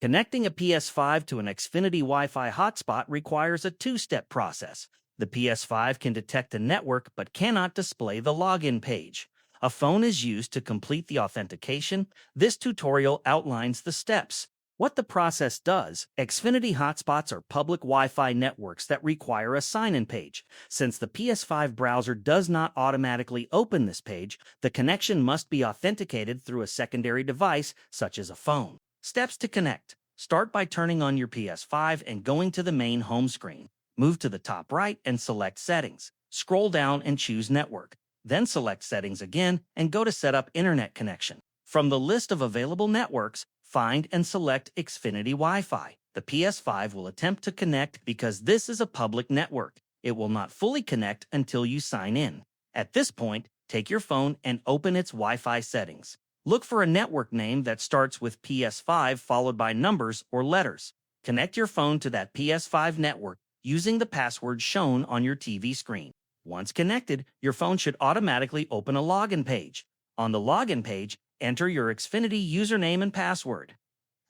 Connecting a PS5 to an Xfinity Wi-Fi hotspot requires a two-step process. The PS5 can detect a network but cannot display the login page. A phone is used to complete the authentication. This tutorial outlines the steps. What the process does: Xfinity hotspots are public Wi-Fi networks that require a sign-in page. Since the PS5 browser does not automatically open this page, the connection must be authenticated through a secondary device, such as a phone. Steps to connect. Start by turning on your PS5 and going to the main home screen. Move to the top right and select Settings. Scroll down and choose Network. Then select Settings again and go to Set up Internet Connection. From the list of available networks, find and select Xfinity Wi-Fi. The PS5 will attempt to connect because this is a public network. It will not fully connect until you sign in. At this point, take your phone and open its Wi-Fi settings. Look for a network name that starts with PS5 followed by numbers or letters. Connect your phone to that PS5 network using the password shown on your TV screen. Once connected, your phone should automatically open a login page. On the login page, enter your Xfinity username and password.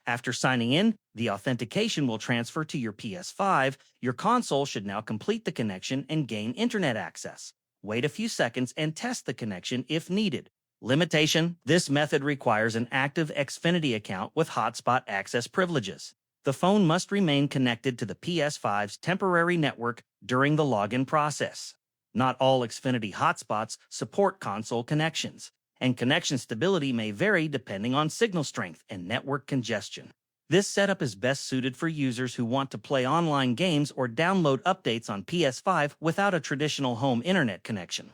After signing in, the authentication will transfer to your PS5. Your console should now complete the connection and gain internet access. Wait a few seconds and test the connection if needed. Limitation: this method requires an active Xfinity account with hotspot access privileges. The phone must remain connected to the PS5's temporary network during the login process. Not all Xfinity hotspots support console connections, and connection stability may vary depending on signal strength and network congestion. This setup is best suited for users who want to play online games or download updates on PS5 without a traditional home internet connection.